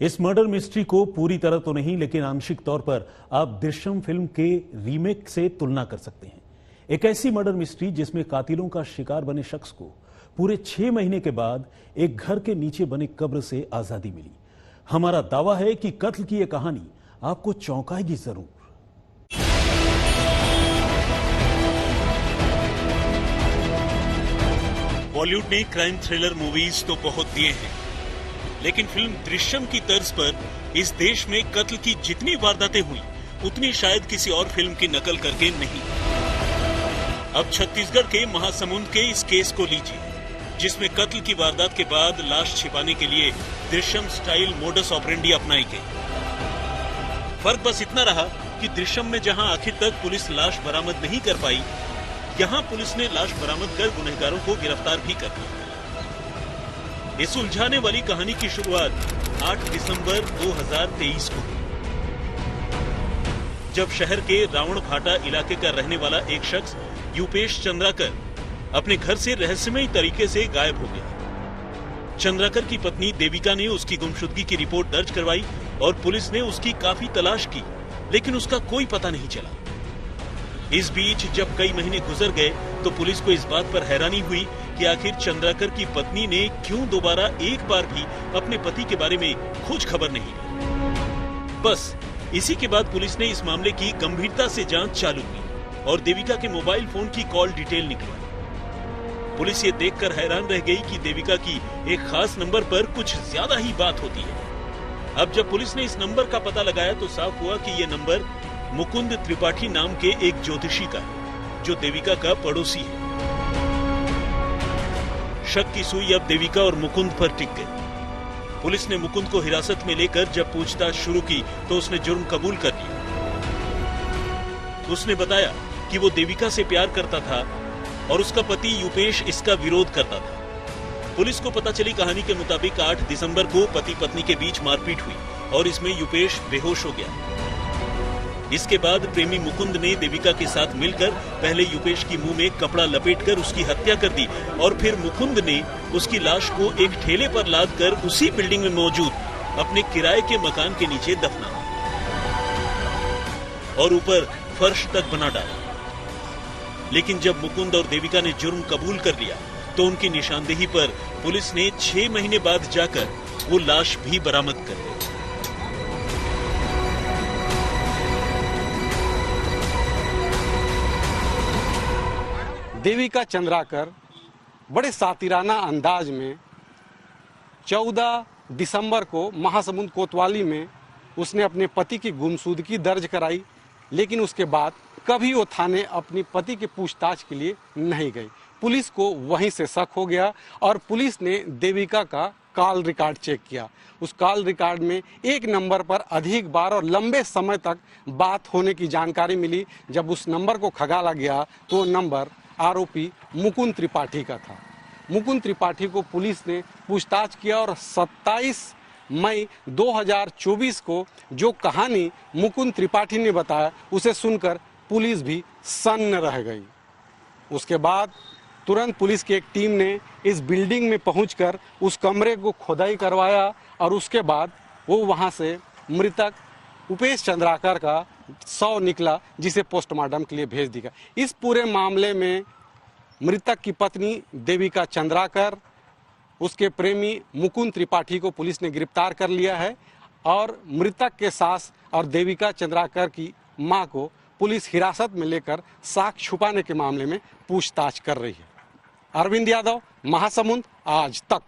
इस murder mystery को पूरी तरह तो नहीं, लेकिन आंशिक तौर पर आप दृश्यम फिल्म के रीमेक से तुलना कर सकते हैं। एक ऐसी मर्डर मिस्ट्री जिसमें कातिलों का शिकार बने शख्स को पूरे 6 महीने के बाद एक घर के नीचे बने कब्र से आजादी मिली। हमारा दावा है कि कत्ल की यह कहानी आपको चौंकाएगी जरूर। बॉलीवुड ने क्राइम थ्रिलर मूवीज तो बहुत दिए हैं, लेकिन फिल्म दृश्यम की तर्ज पर इस देश में कत्ल की जितनी वारदातें हुई उतनी शायद किसी और फिल्म की नकल करके नहीं। अब छत्तीसगढ़ के महासमुंद के इस केस को लीजिए, जिसमें कत्ल की वारदात के बाद लाश छिपाने के लिए दृश्यम स्टाइल मोडस ऑपरेंडी अपनाई गई। फर्क बस इतना रहा कि दृश्यम में जहां आखिर तक पुलिस लाश बरामद नहीं कर पाई, यहां पुलिस ने लाश बरामद कर गुनहगारों को गिरफ्तार भी कर लिया। इस उलझाने वाली कहानी की शुरुआत 8 दिसंबर 2023 को हुई, जब शहर के रावणभाटा इलाके का रहने वाला एक शख्स यूपेश चंद्राकर अपने घर से रहस्यमयी तरीके से गायब हो गया। चंद्राकर की पत्नी देविका ने उसकी गुमशुदगी की रिपोर्ट दर्ज करवाई और पुलिस ने उसकी काफी तलाश की, लेकिन उसका कोई पता नहीं चला। इस बीच जब कई महीने गुजर गए तो पुलिस को इस बात पर हैरानी हुई कि आखिर चंद्राकर की पत्नी ने क्यों दोबारा एक बार भी अपने पति के बारे में खोज खबर नहीं ली। बस इसी के बाद पुलिस ने इस मामले की गंभीरता से जांच चालू की और देविका के मोबाइल फोन की कॉल डिटेल निकलवाई। पुलिस ये देखकर हैरान रह गई कि देविका की एक खास नंबर पर कुछ ज्यादा ही बात होती है। अब जब पुलिस ने इस नंबर का पता लगाया तो साफ हुआ कि ये नंबर मुकुंद त्रिपाठी नाम के एक ज्योतिषी का है, जो देविका का पड़ोसी है। शक की सुई अब देविका और मुकुंद पर टिक गई। पुलिस ने मुकुंद को हिरासत में लेकर जब पूछताछ शुरू की तो उसने जुर्म कबूल कर लिया। उसने बताया कि वो देविका से प्यार करता था और उसका पति यूपेश इसका विरोध करता था। पुलिस को पता चली कहानी के मुताबिक 8 दिसंबर को पति पत्नी के बीच मारपीट हुई और इसमें यूपेश बेहोश हो गया। इसके बाद प्रेमी मुकुंद ने देविका के साथ मिलकर पहले यूपेश की मुंह में कपड़ा लपेटकर उसकी हत्या कर दी और फिर मुकुंद ने उसकी लाश को एक ठेले पर लादकर उसी बिल्डिंग में मौजूद अपने किराए के मकान के नीचे दफना और ऊपर फर्श तक बना डाला। लेकिन जब मुकुंद और देविका ने जुर्म कबूल कर लिया तो उनकी निशानदेही पर पुलिस ने 6 महीने बाद जाकर वो लाश भी बरामद कर ली। देविका चंद्राकर बड़े सातिराना अंदाज में 14 दिसंबर को महासमुंद कोतवाली में उसने अपने पति की गुमशुदगी दर्ज कराई, लेकिन उसके बाद कभी वो थाने अपनी पति की पूछताछ के लिए नहीं गई। पुलिस को वहीं से शक हो गया और पुलिस ने देविका का कॉल रिकॉर्ड चेक किया। उस कॉल रिकॉर्ड में एक नंबर पर अधिक बार और लंबे समय तक बात होने की जानकारी मिली। जब उस नंबर को खंगाला गया तो वो नंबर आरोपी मुकुंद त्रिपाठी का था। मुकुंद त्रिपाठी को पुलिस ने पूछताछ किया और 27 मई 2024 को जो कहानी मुकुंद त्रिपाठी ने बताया उसे सुनकर पुलिस भी सन्न रह गई। उसके बाद तुरंत पुलिस की एक टीम ने इस बिल्डिंग में पहुंचकर उस कमरे को खुदाई करवाया और उसके बाद वो वहां से मृतक उपेश चंद्राकर का शव निकला, जिसे पोस्टमार्टम के लिए भेज दिया। इस पूरे मामले में मृतक की पत्नी देविका चंद्राकर, उसके प्रेमी मुकुंद त्रिपाठी को पुलिस ने गिरफ्तार कर लिया है और मृतक के सास और देविका चंद्राकर की मां को पुलिस हिरासत में लेकर साक्ष्य छुपाने के मामले में पूछताछ कर रही है। अरविंद यादव, महासमुंद, आज तक।